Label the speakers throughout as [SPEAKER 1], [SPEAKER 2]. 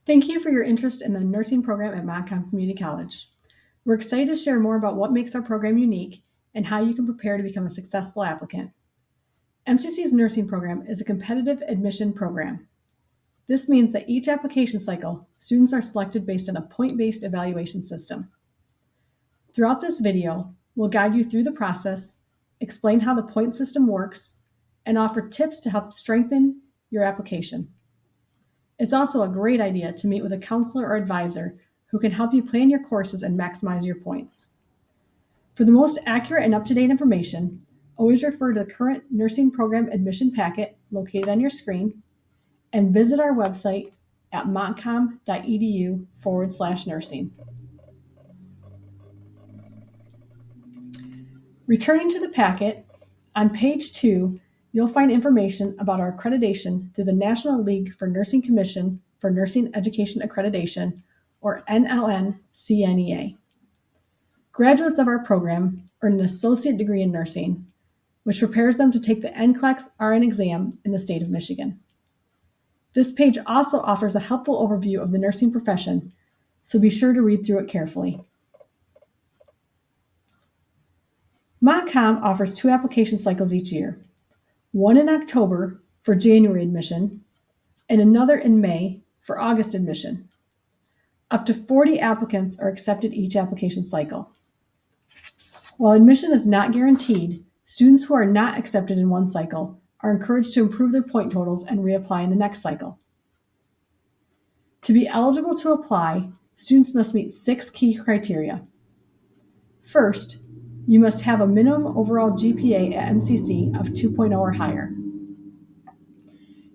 [SPEAKER 1] Thank you for your interest in the nursing program at Montcalm Community College. We're excited to share more about what makes our program unique and how you can prepare to become a successful applicant. MCC's nursing program is a competitive admission program. This means that each application cycle, students are selected based on a point-based evaluation system. Throughout this video, we'll guide you through the process, explain how the point system works, and offer tips to help strengthen your application. It's also a great idea to meet with a counselor or advisor who can help you plan your courses and maximize your points. For the most accurate and up-to-date information, always refer to the current nursing program admission packet located on your screen and visit our website at montcalm.edu/nursing. Returning to the packet, on page 2, you'll find information about our accreditation through the National League for Nursing Commission for Nursing Education Accreditation, or NLN-CNEA. Graduates of our program earn an associate degree in nursing, which prepares them to take the NCLEX RN exam in the state of Michigan. This page also offers a helpful overview of the nursing profession, so be sure to read through it carefully. Montcalm offers 2 application cycles each year, one in October for January admission and another in May for August admission. Up to 40 applicants are accepted each application cycle. While admission is not guaranteed, students who are not accepted in one cycle are encouraged to improve their point totals and reapply in the next cycle. To be eligible to apply, students must meet 6 key criteria. First, you must have a minimum overall GPA at MCC of 2.0 or higher.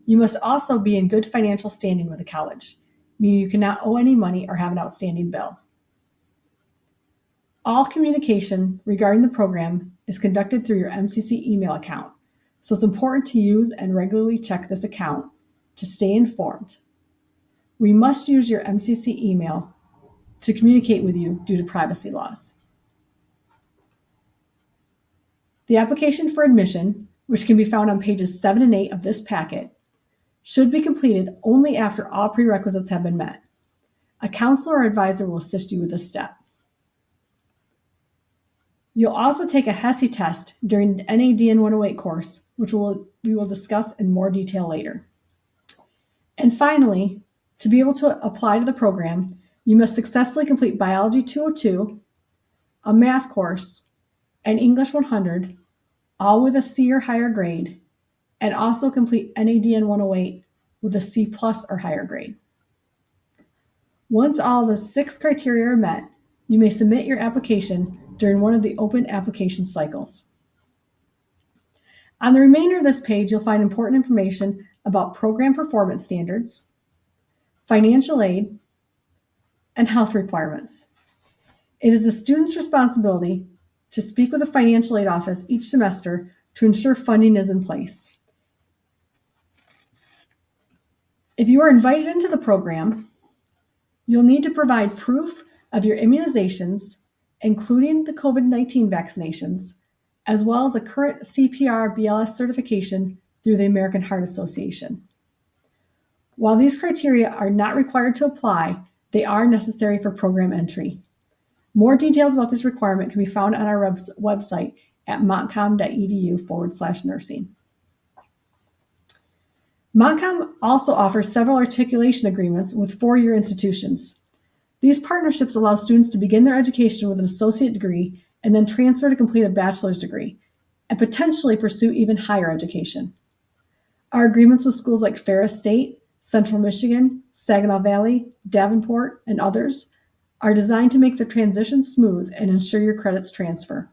[SPEAKER 1] You must also be in good financial standing with the college, meaning you cannot owe any money or have an outstanding bill. All communication regarding the program is conducted through your MCC email account, so it's important to use and regularly check this account to stay informed. We must use your MCC email to communicate with you due to privacy laws. The application for admission, which can be found on pages 7 and 8 of this packet, should be completed only after all prerequisites have been met. A counselor or advisor will assist you with this step. You'll also take a HESI test during the NADN 108 course, which we will discuss in more detail later. And finally, to be able to apply to the program, you must successfully complete Biology 202, a math course, and English 100, all with a C or higher grade, and also complete NADN 108 with a C+ or higher grade. Once all the 6 criteria are met, you may submit your application during one of the open application cycles. On the remainder of this page, you'll find important information about program performance standards, financial aid, and health requirements. It is the student's responsibility to speak with the financial aid office each semester to ensure funding is in place. If you are invited into the program, you'll need to provide proof of your immunizations, including the COVID-19 vaccinations, as well as a current CPR BLS certification through the American Heart Association. While these criteria are not required to apply, they are necessary for program entry. More details about this requirement can be found on our website at montcalm.edu/nursing. Montcalm also offers several articulation agreements with 4-year institutions. These partnerships allow students to begin their education with an associate degree and then transfer to complete a bachelor's degree, and potentially pursue even higher education. Our agreements with schools like Ferris State, Central Michigan, Saginaw Valley, Davenport, and others are designed to make the transition smooth and ensure your credits transfer.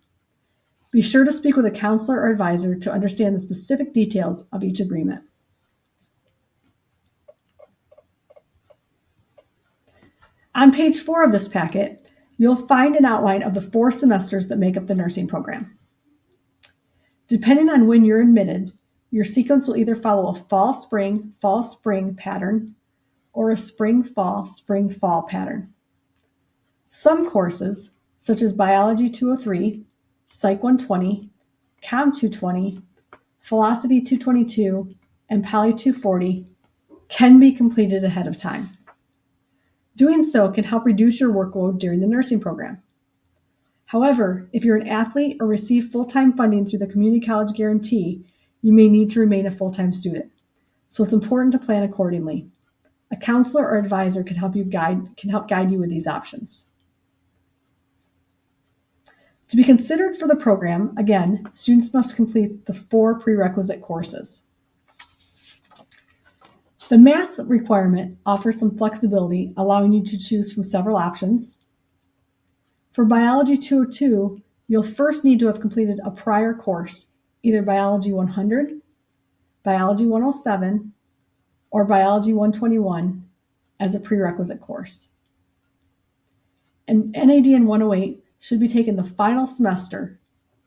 [SPEAKER 1] Be sure to speak with a counselor or advisor to understand the specific details of each agreement. On page 4 of this packet, you'll find an outline of the 4 semesters that make up the nursing program. Depending on when you're admitted, your sequence will either follow a fall-spring pattern, or a spring-fall pattern. Some courses, such as Biology 203, Psych 120, Com 220, Philosophy 222, and Poly 240, can be completed ahead of time. Doing so can help reduce your workload during the nursing program. However, if you're an athlete or receive full-time funding through the Community College Guarantee, you may need to remain a full-time student. So it's important to plan accordingly. A counselor or advisor can help guide you with these options. To be considered for the program, again, students must complete the 4 prerequisite courses. The math requirement offers some flexibility, allowing you to choose from several options. For Biology 202, you'll first need to have completed a prior course, either Biology 100, Biology 107, or Biology 121 as a prerequisite course. And NADN 108 should be taken the final semester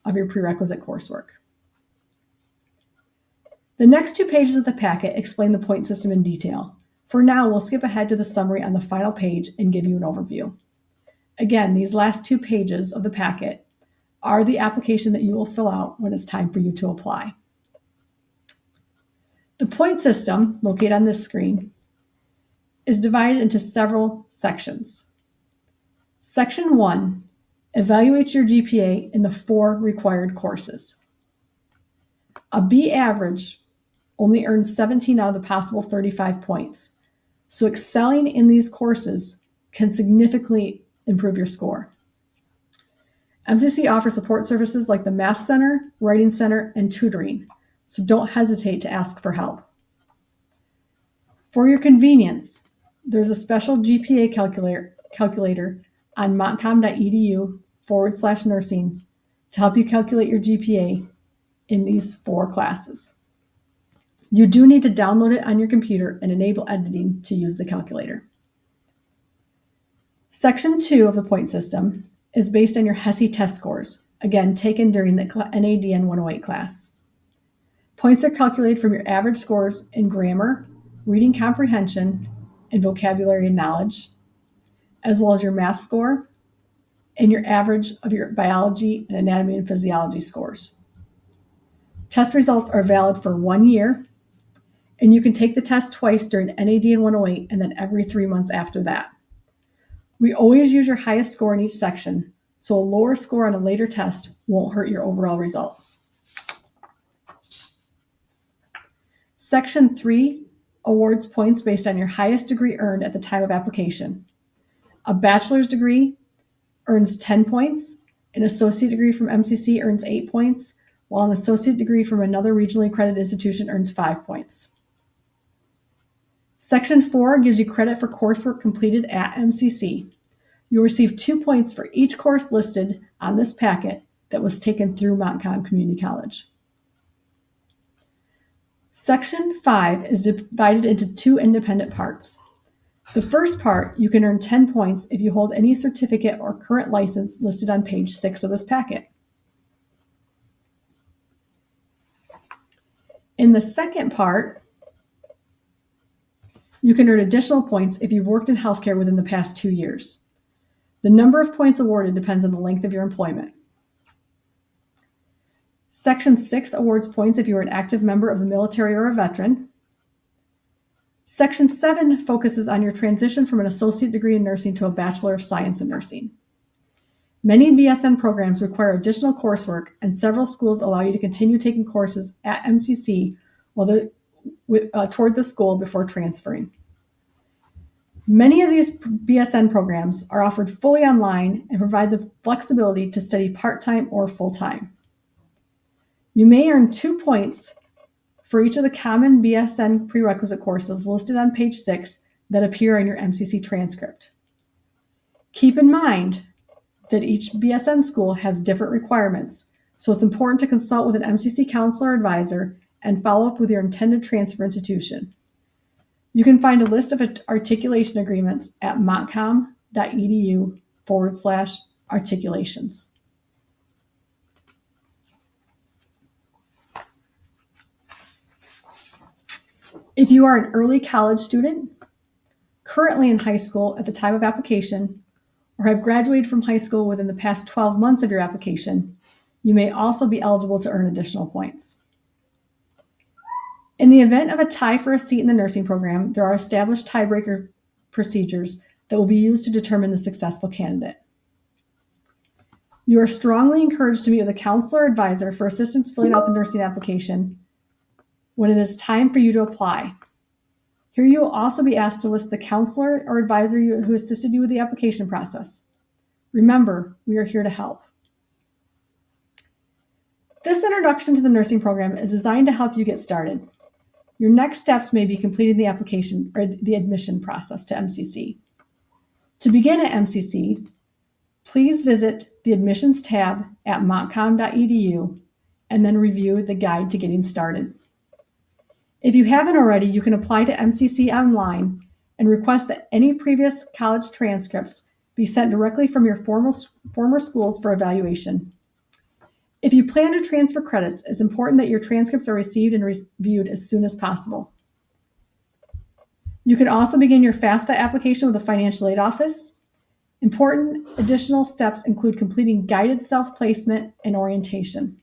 [SPEAKER 1] of your prerequisite coursework. The next 2 pages of the packet explain the point system in detail. For now, we'll skip ahead to the summary on the final page and give you an overview. Again, these last 2 pages of the packet are the application that you will fill out when it's time for you to apply. The point system, located on this screen, is divided into several sections. Section 1 evaluates your GPA in the 4 required courses. A B average only earns 17 out of the possible 35 points, so excelling in these courses can significantly improve your score. MCC offers support services like the Math Center, Writing Center, and tutoring, so don't hesitate to ask for help. For your convenience, there's a special GPA calculator on montcalm.edu/nursing to help you calculate your GPA in these 4 classes. You do need to download it on your computer and enable editing to use the calculator. Section 2 of the point system is based on your HESI test scores, again taken during the NADN 108 class. Points are calculated from your average scores in grammar, reading comprehension, and vocabulary and knowledge, as well as your math score and your average of your biology and anatomy and physiology scores. Test results are valid for 1 year, and you can take the test twice during NADN 108 and then every 3 months after that. We always use your highest score in each section, so a lower score on a later test won't hurt your overall result. Section 3 awards points based on your highest degree earned at the time of application. A bachelor's degree earns 10 points, an associate degree from MCC earns 8 points, while an associate degree from another regionally accredited institution earns 5 points. Section 4 gives you credit for coursework completed at MCC. You'll receive 2 points for each course listed on this packet that was taken through Montcalm Community College. Section 5 is divided into 2 independent parts. The first part, you can earn 10 points if you hold any certificate or current license listed on page 6 of this packet. In the second part, you can earn additional points if you've worked in healthcare within the past 2 years. The number of points awarded depends on the length of your employment. Section 6 awards points if you are an active member of the military or a veteran. Section 7 focuses on your transition from an associate degree in nursing to a Bachelor of Science in Nursing. Many BSN programs require additional coursework, and several schools allow you to continue taking courses at MCC toward the school before transferring. Many of these BSN programs are offered fully online and provide the flexibility to study part-time or full-time. You may earn 2 points for each of the common BSN prerequisite courses listed on page 6 that appear on your MCC transcript. Keep in mind that each BSN school has different requirements, so it's important to consult with an MCC counselor or advisor and follow up with your intended transfer institution. You can find a list of articulation agreements at montcalm.edu/articulations. If you are an early college student, currently in high school at the time of application, or have graduated from high school within the past 12 months of your application, you may also be eligible to earn additional points. In the event of a tie for a seat in the nursing program, there are established tiebreaker procedures that will be used to determine the successful candidate. You are strongly encouraged to meet with a counselor or advisor for assistance filling out the nursing application when it is time for you to apply. Here you will also be asked to list the counselor or advisor who assisted you with the application process. Remember, we are here to help. This introduction to the nursing program is designed to help you get started. Your next steps may be completing the application or the admission process to MCC. To begin at MCC, please visit the admissions tab at montcalm.edu and then review the guide to getting started. If you haven't already, you can apply to MCC online and request that any previous college transcripts be sent directly from your former schools for evaluation. If you plan to transfer credits, it's important that your transcripts are received and reviewed as soon as possible. You can also begin your FAFSA application with the financial aid office. Important additional steps include completing guided self-placement and orientation.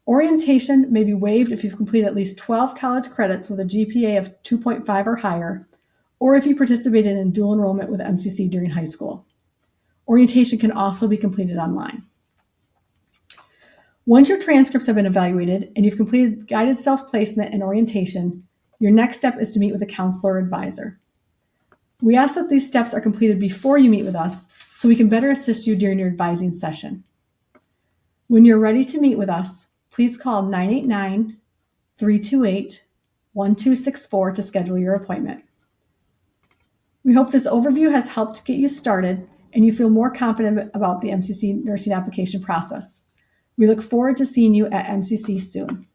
[SPEAKER 1] Orientation may be waived if you've completed at least 12 college credits with a GPA of 2.5 or higher, or if you participated in dual enrollment with MCC during high school. Orientation can also be completed online. Once your transcripts have been evaluated and you've completed guided self-placement and orientation, your next step is to meet with a counselor or advisor. We ask that these steps are completed before you meet with us so we can better assist you during your advising session. When you're ready to meet with us, please call 989-328-1264 to schedule your appointment. We hope this overview has helped get you started and you feel more confident about the MCC nursing application process. We look forward to seeing you at MCC soon.